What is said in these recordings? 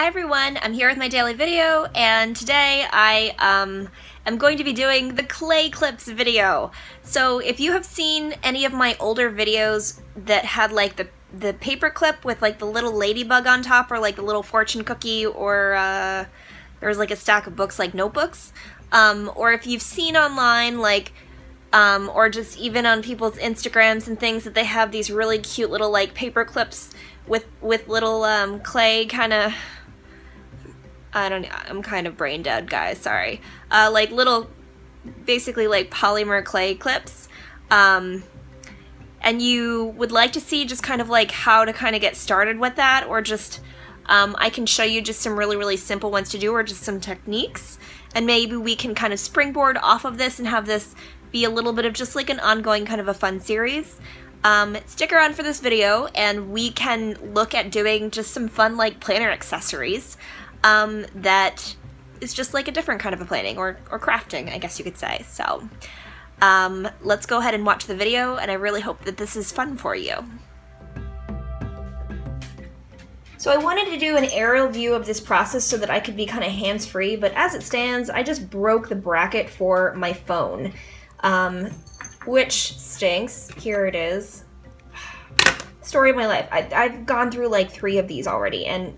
Hi everyone, I'm here with my daily video, and today I am going to be doing the clay clips video. So if you have seen any of my older videos that had like the paper clip with like the little ladybug on top, or like the little fortune cookie, or there was like a stack of books like notebooks, or if you've seen online like or just even on people's Instagrams and things that they have these really cute little like paper clips with little clay kind of, I don't know, I'm kind of brain dead, guys, sorry. Like little, basically like polymer clay clips. And you would like to see just kind of like how to kind of get started with that, or just, I can show you just some really simple ones to do, or just some techniques. And maybe we can kind of springboard off of this and have this be a little bit of just like an ongoing kind of a fun series. Stick around for this video and we can look at doing just some fun like planner accessories. That is just like a different kind of a planning or crafting, I guess you could say. So let's go ahead and watch the video, and I really hope that this is fun for you. So I wanted to do an aerial view of this process so that I could be kind of hands-free, but as it stands, I just broke the bracket for my phone, which stinks. Here it is. Story of my life. I've gone through like 3 of these already, and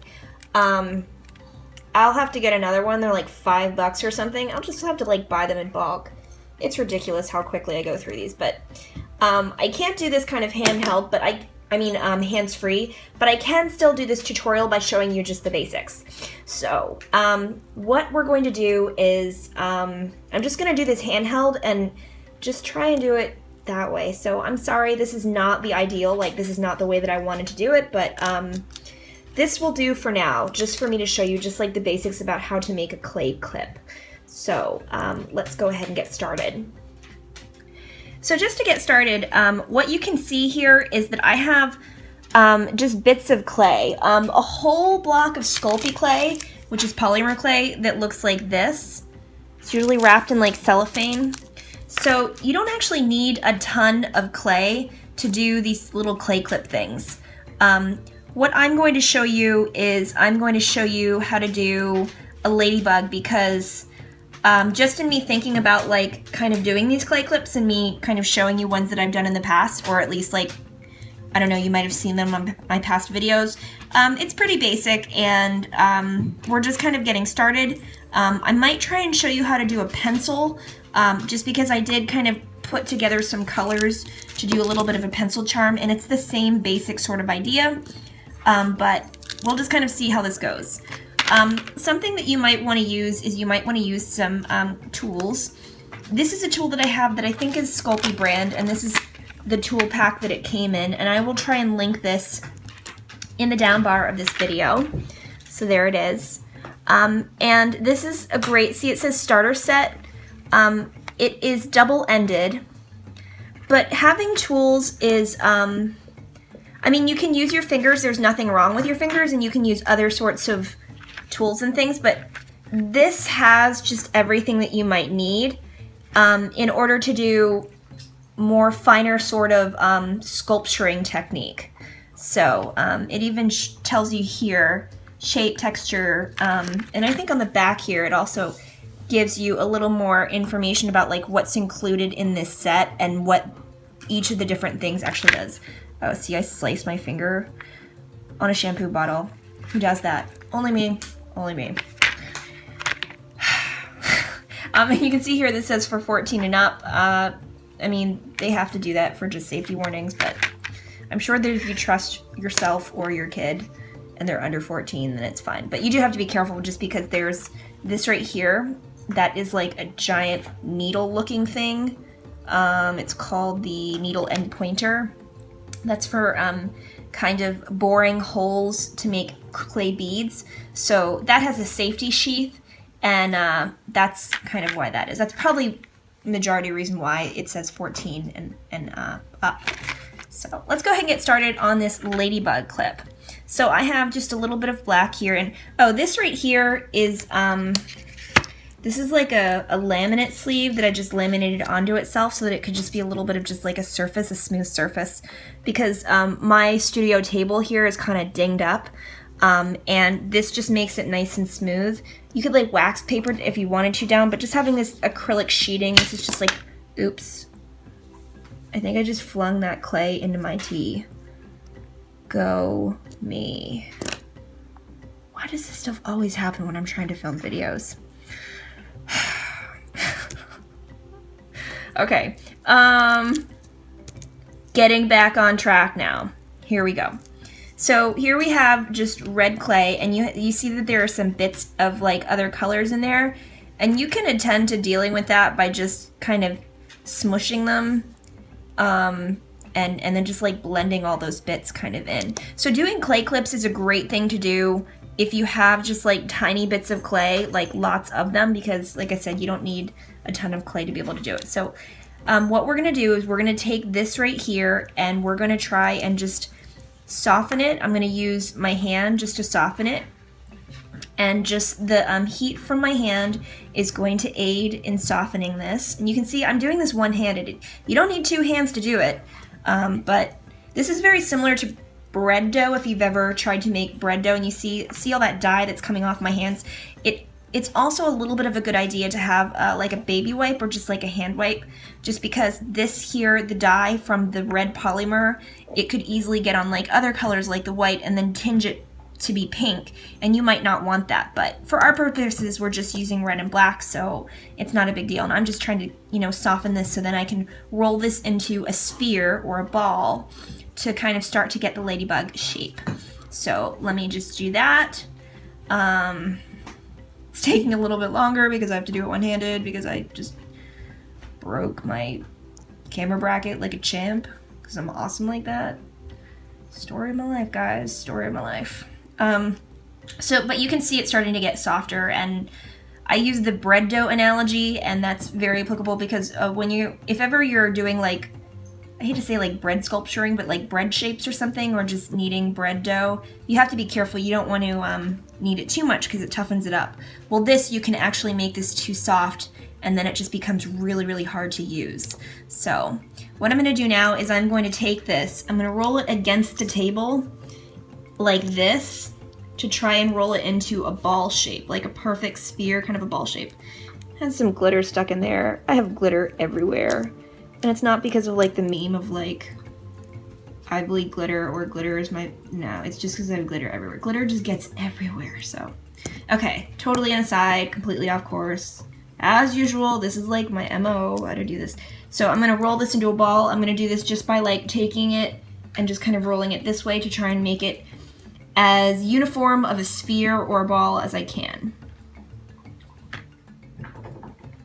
I'll have to get another one. They're like $5 or something. I'll just have to like buy them in bulk. It's ridiculous how quickly I go through these, but I can't do this kind of handheld, but I mean hands-free, but I can still do this tutorial by showing you just the basics. So what we're going to do is I'm just going to do this handheld and just try and do it that way. So I'm sorry, this is not the ideal, like this is not the way that I wanted to do it, but this will do for now, just for me to show you just like the basics about how to make a clay clip. So let's go ahead and get started. So just to get started, what you can see here is that I have just bits of clay. A whole block of Sculpey clay, which is polymer clay, that looks like this. It's usually wrapped in like cellophane. So you don't actually need a ton of clay to do these little clay clip things. What I'm going to show you is I'm going to show you how to do a ladybug, because just in me thinking about like kind of doing these clay clips and me kind of showing you ones that I've done in the past, or at least like, I don't know, you might have seen them on my past videos. It's pretty basic, and we're just kind of getting started. I might try and show you how to do a pencil, just because I did kind of put together some colors to do a little bit of a pencil charm, and it's the same basic sort of idea. But we'll just kind of see how this goes. Something that you might want to use is you might want to use some tools. This is a tool that I have that I think is Sculpey brand, and this is the tool pack that it came in, and I will try and link this in the down bar of this video. So there it is. And this is a great, see it says starter set. It is double-ended, but having tools is, I mean, you can use your fingers, there's nothing wrong with your fingers, and you can use other sorts of tools and things, but this has just everything that you might need in order to do more finer sort of sculpturing technique. So it even tells you here, shape, texture, and I think on the back here it also gives you a little more information about like what's included in this set and what each of the different things actually does. Oh, see, I sliced my finger on a shampoo bottle. Who does that? Only me. Only me. You can see here this says for 14 and up. I mean, they have to do that for just safety warnings, but I'm sure that if you trust yourself or your kid and they're under 14, then it's fine. But you do have to be careful, just because there's this right here that is like a giant needle-looking thing. It's called the needle end pointer. That's for kind of boring holes to make clay beads. So that has a safety sheath, and that's kind of why that is. That's probably majority reason why it says 14 and up. So let's go ahead and get started on this ladybug clip. So I have just a little bit of black here, and oh, this right here is this is like a laminate sleeve that I just laminated onto itself so that it could just be a little bit of just like a surface, a smooth surface, because my studio table here is kind of dinged up. And this just makes it nice and smooth. You could like wax paper it if you wanted to down, but just having this acrylic sheeting, this is just like, oops. I think I just flung that clay into my tea. Go me. Why does this stuff always happen when I'm trying to film videos? Okay, getting back on track now. Here we go. So here we have just red clay, and you see that there are some bits of like other colors in there, and you can attend to dealing with that by just kind of smushing them, and then just like blending all those bits kind of in. So doing clay clips is a great thing to do if you have just like tiny bits of clay, like lots of them, because like I said, you don't need a ton of clay to be able to do it. So what we're gonna do is we're gonna take this right here and we're gonna try and just soften it. I'm gonna use my hand just to soften it. And just the heat from my hand is going to aid in softening this. And you can see I'm doing this one-handed. You don't need two hands to do it, but this is very similar to bread dough. If you've ever tried to make bread dough and you see all that dye that's coming off my hands, it's also a little bit of a good idea to have like a baby wipe or just like a hand wipe, just because this here, the dye from the red polymer, it could easily get on like other colors like the white and then tinge it to be pink, and you might not want that. But for our purposes, we're just using red and black, so it's not a big deal. And I'm just trying to, you know, soften this so then I can roll this into a sphere or a ball to kind of start to get the ladybug shape. So let me just do that. It's taking a little bit longer because I have to do it one-handed because I just broke my camera bracket like a champ because I'm awesome like that. Story of my life, guys. Story of my life. But you can see it starting to get softer, and I use the bread dough analogy, and that's very applicable because if ever you're doing like, I hate to say like bread sculpturing, but like bread shapes or something, or just kneading bread dough, you have to be careful. You don't want to knead it too much because it toughens it up. Well, this, you can actually make this too soft, and then it just becomes really, really hard to use. So what I'm going to do now is I'm going to take this, I'm going to roll it against the table like this to try and roll it into a ball shape, like a perfect sphere, kind of a ball shape. Has some glitter stuck in there. I have glitter everywhere. And it's not because of like the meme of like, I bleed glitter or glitter is my, no, it's just because I have glitter everywhere. Glitter just gets everywhere, so. Okay, totally an aside, completely off course. As usual, this is like my MO, how to do this. So I'm gonna roll this into a ball. I'm gonna do this just by like taking it and just kind of rolling it this way to try and make it as uniform of a sphere or a ball as I can.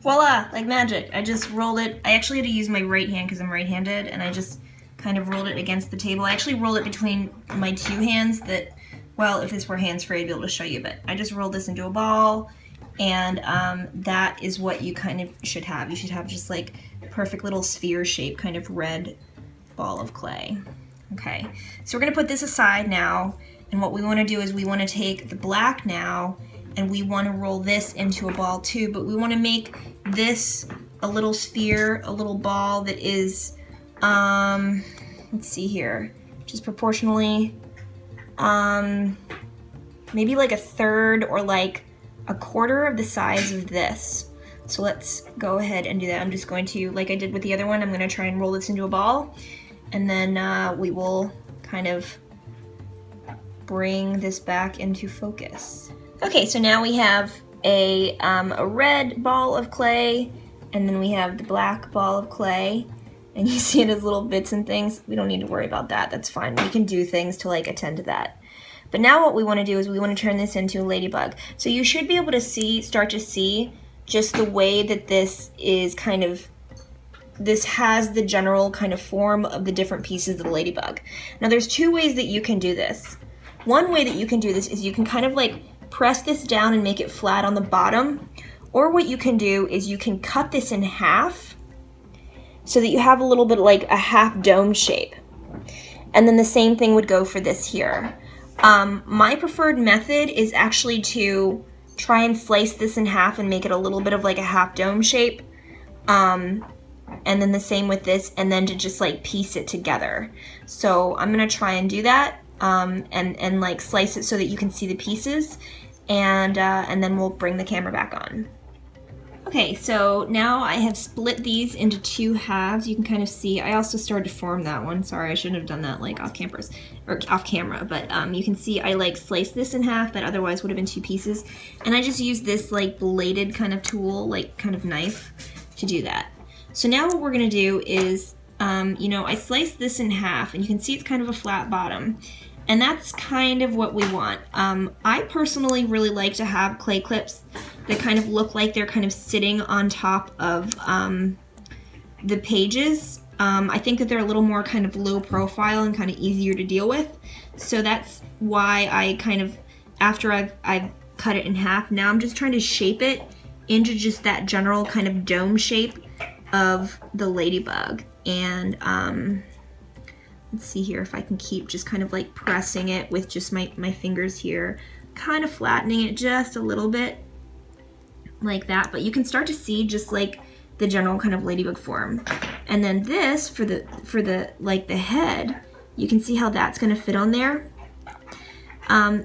Voila, like magic. I just rolled it. I actually had to use my right hand because I'm right-handed, and I just kind of rolled it against the table. I actually rolled it between my two hands that, well, if this were hands-free, I'd be able to show you, but I just rolled this into a ball, and that is what you kind of should have. You should have just like perfect little sphere shape, kind of red ball of clay. Okay, so we're gonna put this aside now, and what we wanna do is we wanna take the black now, and we wanna roll this into a ball too, but we wanna make this a little sphere, a little ball that is, let's see here, just proportionally, maybe like a third or like a quarter of the size of this. So let's go ahead and do that. I'm just going to, like I did with the other one, I'm gonna try and roll this into a ball, and then we will kind of bring this back into focus. Okay, so now we have a red ball of clay, and then we have the black ball of clay, and you see it as little bits and things. We don't need to worry about that, that's fine. We can do things to like attend to that. But now what we wanna do is we wanna turn this into a ladybug. So you should be able to start to see just the way that this is kind of, this has the general kind of form of the different pieces of the ladybug. Now there's two ways that you can do this. One way that you can do this is you can kind of like press this down and make it flat on the bottom, or what you can do is you can cut this in half so that you have a little bit like a half dome shape. And then the same thing would go for this here. My preferred method is actually to try and slice this in half and make it a little bit of like a half dome shape. And then the same with this, and then to just like piece it together. So I'm gonna try and do that. and like slice it so that you can see the pieces, and then we'll bring the camera back on. Okay, so now I have split these into 2 halves. You can kind of see, I also started to form that one. Sorry, I shouldn't have done that like off camera, but you can see I like sliced this in half that otherwise would have been 2 pieces. And I just used this like bladed kind of tool, like kind of knife, to do that. So now what we're gonna do is, you know, I sliced this in half and you can see it's kind of a flat bottom. And that's kind of what we want. I personally really like to have clay clips that kind of look like they're kind of sitting on top of the pages. I think that they're a little more kind of low profile and kind of easier to deal with. So that's why I kind of, after I've cut it in half, now I'm just trying to shape it into just that general kind of dome shape of the ladybug. And let's see here if I can keep just kind of like pressing it with just my fingers here, kind of flattening it just a little bit like that. But you can start to see just like the general kind of ladybug form. And then this for the like the head, you can see how that's going to fit on there.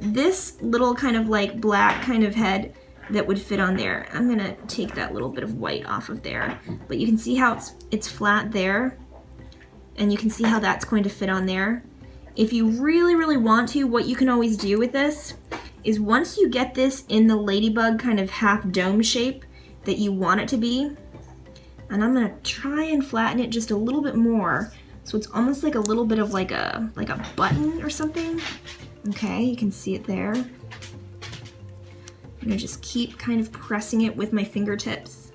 This little kind of like black kind of head that would fit on there, I'm going to take that little bit of white off of there. But you can see how it's flat there. And you can see how that's going to fit on there. If you really, really want to, what you can always do with this is once you get this in the ladybug kind of half dome shape that you want it to be, and I'm gonna try and flatten it just a little bit more so it's almost like a little bit of like a button or something. Okay, you can see it there. I'm gonna just keep kind of pressing it with my fingertips,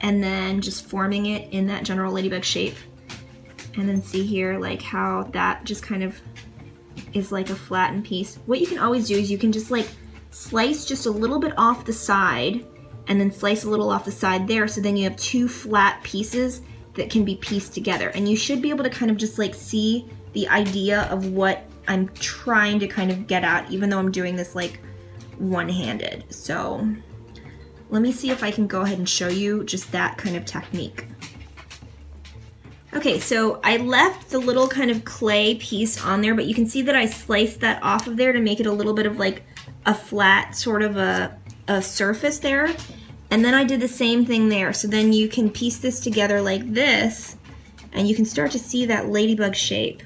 and then just forming it in that general ladybug shape. And then see here like how that just kind of is like a flattened piece. What you can always do is you can just like slice just a little bit off the side and then slice a little off the side there, so then you have 2 flat pieces that can be pieced together. And you should be able to kind of just like see the idea of what I'm trying to kind of get at, even though I'm doing this like one-handed. So let me see if I can go ahead and show you just that kind of technique. Okay, so I left the little kind of clay piece on there, but you can see that I sliced that off of there to make it a little bit of like a flat sort of a surface there. And then I did the same thing there. So then you can piece this together like this, and you can start to see that ladybug shape.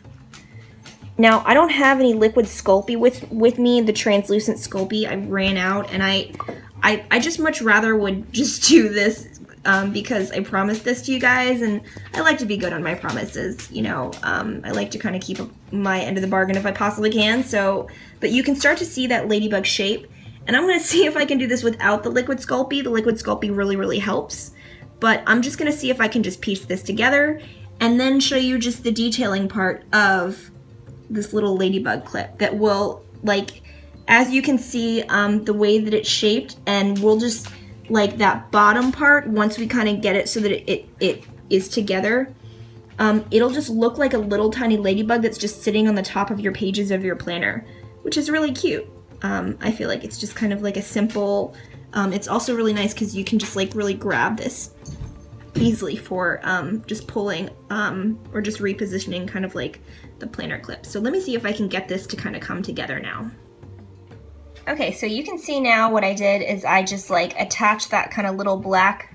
Now, I don't have any liquid Sculpey with me, the translucent Sculpey. I ran out, and I just much rather would just do this because I promised this to you guys, and I like to be good on my promises, you know. I like to kind of keep my end of the bargain if I possibly can. So, but you can start to see that ladybug shape, and I'm going to see if I can do this without the liquid Sculpey. The liquid Sculpey really, really helps, but I'm just going to see if I can just piece this together and then show you just the detailing part of this little ladybug clip that will, like, as you can see, the way that it's shaped, and we'll just, like, that bottom part, once we kind of get it so that it is together, it'll just look like a little tiny ladybug that's just sitting on the top of your pages of your planner, which is really cute. I feel like it's just kind of like a simple, it's also really nice because you can just like really grab this easily for just pulling or just repositioning kind of like the planner clip. So let me see if I can get this to kind of come together now. Okay, so you can see now what I did is I just like attached that kind of little black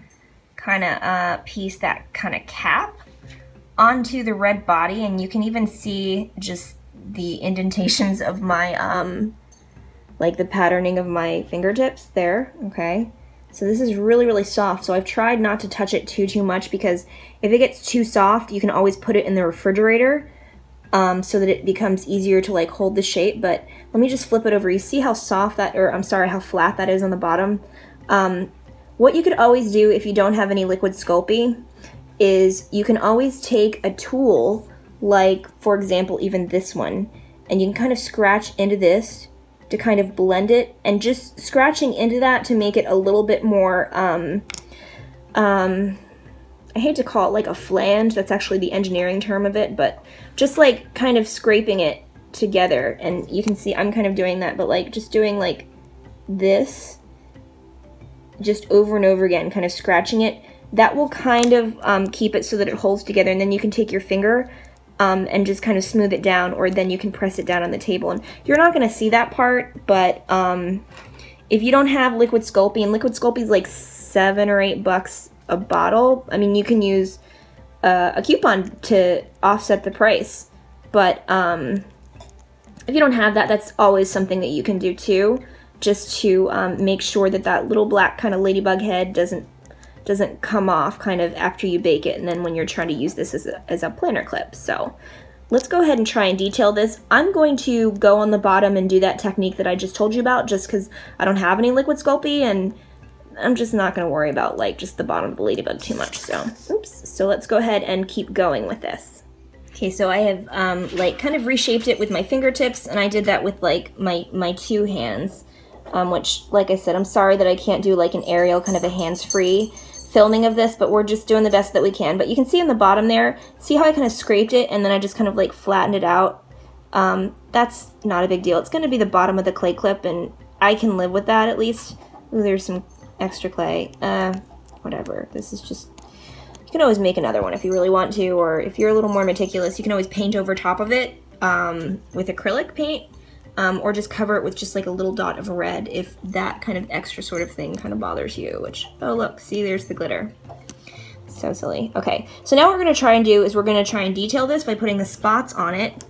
kind of piece, that kind of cap, onto the red body, and you can even see just the indentations of my like the patterning of my fingertips there. Okay, so this is really, really soft, so I've tried not to touch it too much, because if it gets too soft you can always put it in the refrigerator so that it becomes easier to like hold the shape. But let me just flip it over. You see how soft that, or I'm sorry, how flat that is on the bottom. What you could always do if you don't have any liquid Sculpey is you can always take a tool, like for example even this one, and you can kind of scratch into this to kind of blend it, and just scratching into that to make it a little bit more, I hate to call it like a flange, that's actually the engineering term of it, but just like kind of scraping it together. And you can see I'm kind of doing that, but like just doing like this just over and over again, kind of scratching it. That will kind of keep it so that it holds together, and then you can take your finger and just kind of smooth it down, or then you can press it down on the table. And you're not going to see that part, but if you don't have Liquid Sculpey, and Liquid Sculpey is like $7 or $8 a bottle, I mean, you can use a coupon to offset the price. But if you don't have that, that's always something that you can do too, just to make sure that that little black kind of ladybug head doesn't come off kind of after you bake it, and then when you're trying to use this as a planner clip. So let's go ahead and try and detail this. I'm going to go on the bottom and do that technique that I just told you about, just because I don't have any Liquid Sculpey, and I'm just not going to worry about like just the bottom of the ladybug too much. So oops. So let's go ahead and keep going with this. Okay, so I have like kind of reshaped it with my fingertips, and I did that with like my two hands, which, like I said, I'm sorry that I can't do like an aerial kind of a hands-free filming of this, but we're just doing the best that we can. But you can see in the bottom there, see how I kind of scraped it and then I just kind of like flattened it out. That's not a big deal. It's going to be the bottom of the clay clip, and I can live with that at least. Ooh, there's some extra clay. Whatever. This is just, you can always make another one if you really want to, or if you're a little more meticulous, you can always paint over top of it with acrylic paint. Or just cover it with just like a little dot of red if that kind of extra sort of thing kind of bothers you, which, oh look, see, there's the glitter. So silly. Okay, so now what we're going to try and do is we're going to try and detail this by putting the spots on it.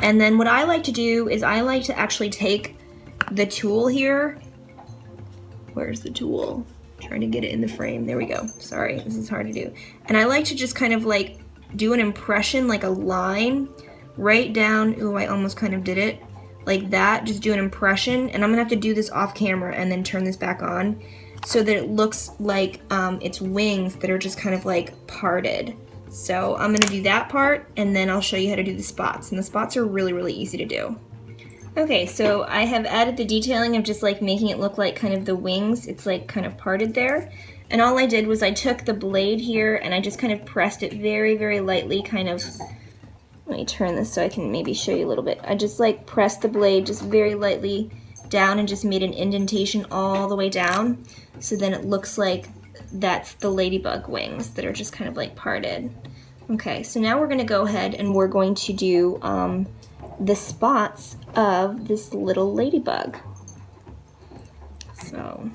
And then what I like to do is I like to actually take the tool here. Where's the tool? I'm trying to get it in the frame. There we go. Sorry, this is hard to do. And I like to just kind of like do an impression, like a line right down. Ooh, I almost kind of did it. Like that, just do an impression, and I'm gonna have to do this off camera and then turn this back on so that it looks like it's wings that are just kind of like parted. So I'm gonna do that part, and then I'll show you how to do the spots, and the spots are really, really easy to do. Okay, so I have added the detailing of just like making it look like kind of the wings. It's like kind of parted there, and all I did was I took the blade here and I just kind of pressed it very, very lightly, kind of. Let me turn this so I can maybe show you a little bit. I just like pressed the blade just very lightly down and just made an indentation all the way down. So then it looks like that's the ladybug wings that are just kind of like parted. Okay, so now we're gonna go ahead and we're going to do the spots of this little ladybug. So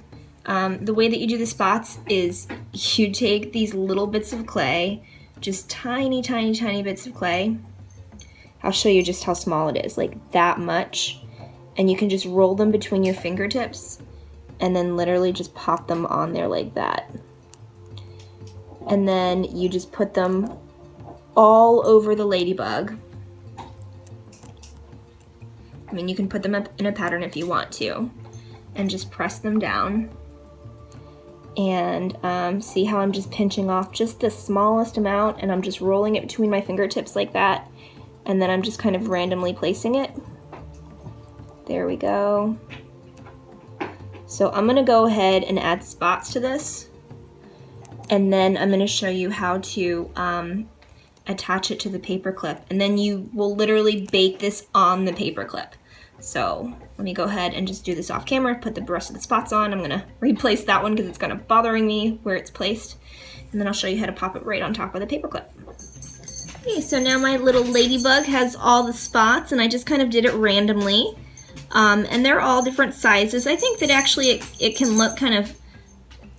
the way that you do the spots is you take these little bits of clay, just tiny, tiny, tiny bits of clay. I'll show you just how small it is, like that much. And you can just roll them between your fingertips and then literally just pop them on there like that. And then you just put them all over the ladybug. I mean, you can put them up in a pattern if you want to, and just press them down. And see how I'm just pinching off just the smallest amount, and I'm just rolling it between my fingertips like that. And then I'm just kind of randomly placing it. There we go. So I'm gonna go ahead and add spots to this. And then I'm gonna show you how to attach it to the paper clip. And then you will literally bake this on the paper clip. So let me go ahead and just do this off camera, put the rest of the spots on. I'm gonna replace that one because it's kind of bothering me where it's placed. And then I'll show you how to pop it right on top of the paper clip. Okay, so now my little ladybug has all the spots, and I just kind of did it randomly. And they're all different sizes. I think that actually it can look kind of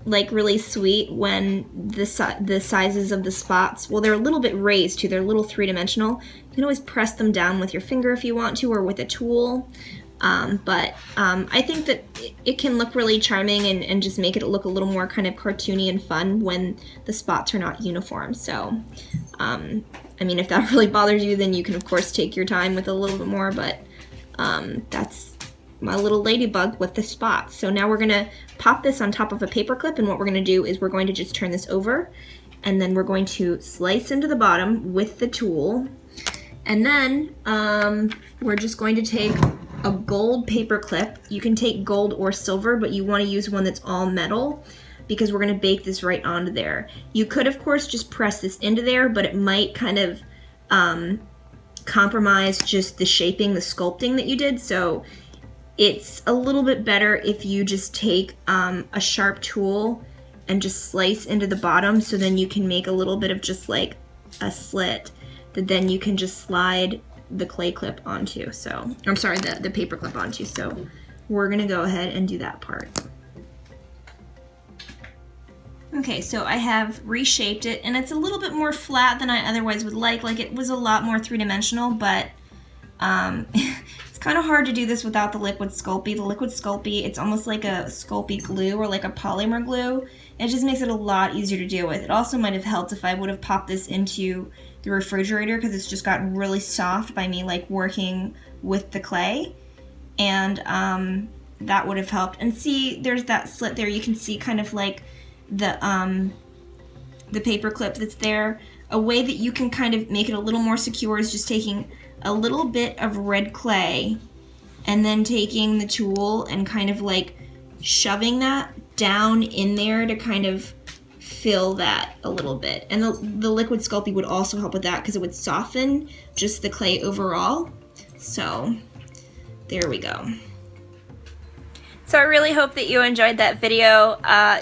like really sweet when the sizes of the spots, well, they're a little bit raised too. They're a little three-dimensional. You can always press them down with your finger if you want to, or with a tool. I think that it can look really charming and just make it look a little more kind of cartoony and fun when the spots are not uniform. So, I mean, if that really bothers you, then you can of course take your time with a little bit more, but that's my little ladybug with the spots. So now we're gonna pop this on top of a paper clip, and what we're gonna do is we're going to just turn this over, and then we're going to slice into the bottom with the tool. And then we're just going to take a gold paper clip. You can take gold or silver, but you want to use one that's all metal because we're going to bake this right onto there. You could, of course, just press this into there, but it might kind of compromise just the shaping, the sculpting that you did. So it's a little bit better if you just take a sharp tool and just slice into the bottom, so then you can make a little bit of just like a slit that then you can just slide the clay clip onto. So, I'm sorry, the paper clip onto. So we're gonna go ahead and do that part. Okay, so I have reshaped it, and it's a little bit more flat than I otherwise would like. Like, it was a lot more three-dimensional, but it's kind of hard to do this without the liquid Sculpey. The liquid Sculpey, it's almost like a Sculpey glue or like a polymer glue. It just makes it a lot easier to deal with. It also might have helped if I would have popped this into the refrigerator, because it's just gotten really soft by me like working with the clay, and that would have helped. And see, there's that slit there. You can see kind of like the paper clip that's there. A way that you can kind of make it a little more secure is just taking a little bit of red clay and then taking the tool and kind of like shoving that down in there to kind of fill that a little bit. And the liquid Sculpey would also help with that, because it would soften just the clay overall. So there we go. So I really hope that you enjoyed that video.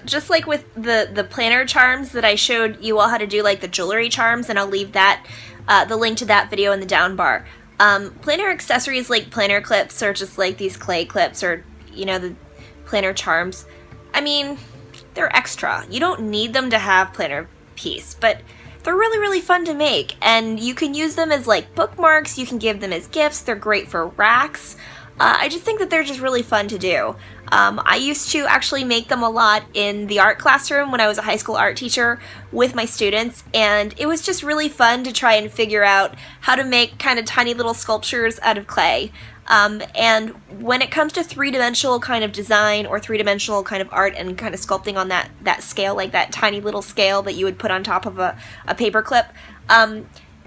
Just like with the planner charms that I showed you all how to do, like the jewelry charms, and I'll leave that the link to that video in the down bar. Planner accessories like planner clips, or just like these clay clips, or you know, the planner charms, I mean, they're extra. You don't need them to have planner piece, but they're really, really fun to make, and you can use them as like bookmarks, you can give them as gifts, they're great for racks. I just think that they're just really fun to do. I used to actually make them a lot in the art classroom when I was a high school art teacher with my students, and it was just really fun to try and figure out how to make kind of tiny little sculptures out of clay. And when it comes to three-dimensional kind of design or three-dimensional kind of art and kind of sculpting on that scale, like that tiny little scale that you would put on top of a paper clip,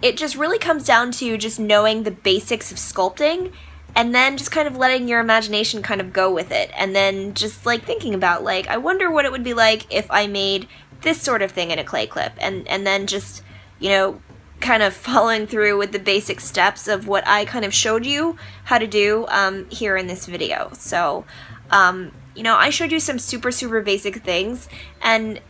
it just really comes down to just knowing the basics of sculpting, and then just kind of letting your imagination kind of go with it, and then just like thinking about, like, I wonder what it would be like if I made this sort of thing in a clay clip, and then just, you know, kind of following through with the basic steps of what I kind of showed you how to do here in this video. So, you know, I showed you some super, super basic things, and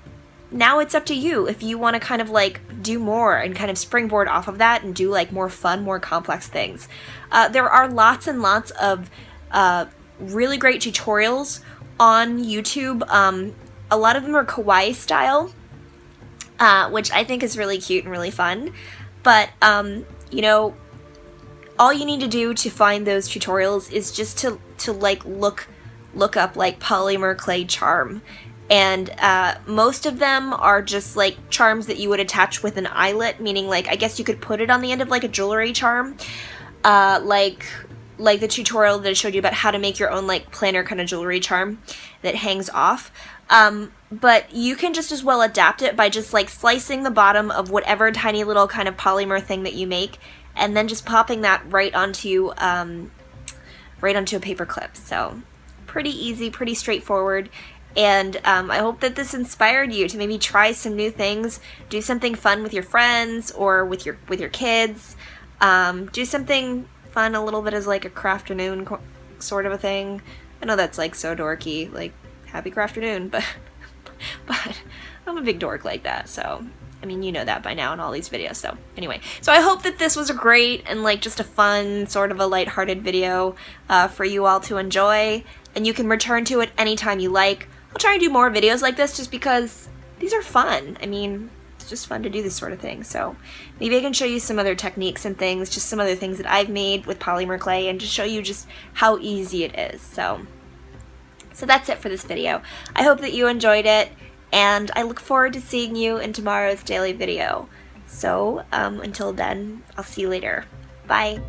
now it's up to you if you want to kind of like do more and kind of springboard off of that and do like more fun, more complex things. There are lots and lots of really great tutorials on YouTube. A lot of them are kawaii style, which I think is really cute and really fun. But, you know, all you need to do to find those tutorials is just to like look up like polymer clay charm. And most of them are just like charms that you would attach with an eyelet, meaning like I guess you could put it on the end of like a jewelry charm, like the tutorial that I showed you about how to make your own like planner kind of jewelry charm that hangs off. But you can just as well adapt it by just like slicing the bottom of whatever tiny little kind of polymer thing that you make, and then just popping that right onto a paper clip. So pretty easy, pretty straightforward. And I hope that this inspired you to maybe try some new things, do something fun with your friends or with your kids, do something fun a little bit as like a crafternoon sort of a thing. I know that's like so dorky, like happy crafternoon, but I'm a big dork like that, so I mean, you know that by now in all these videos. So anyway, so I hope that this was a great and like just a fun sort of a lighthearted video for you all to enjoy, and you can return to it anytime you like. I'll try and do more videos like this just because these are fun. I mean, it's just fun to do this sort of thing. So maybe I can show you some other techniques and things, just some other things that I've made with polymer clay, and just show you just how easy it is. So that's it for this video. I hope that you enjoyed it, and I look forward to seeing you in tomorrow's daily video. So until then, I'll see you later. Bye.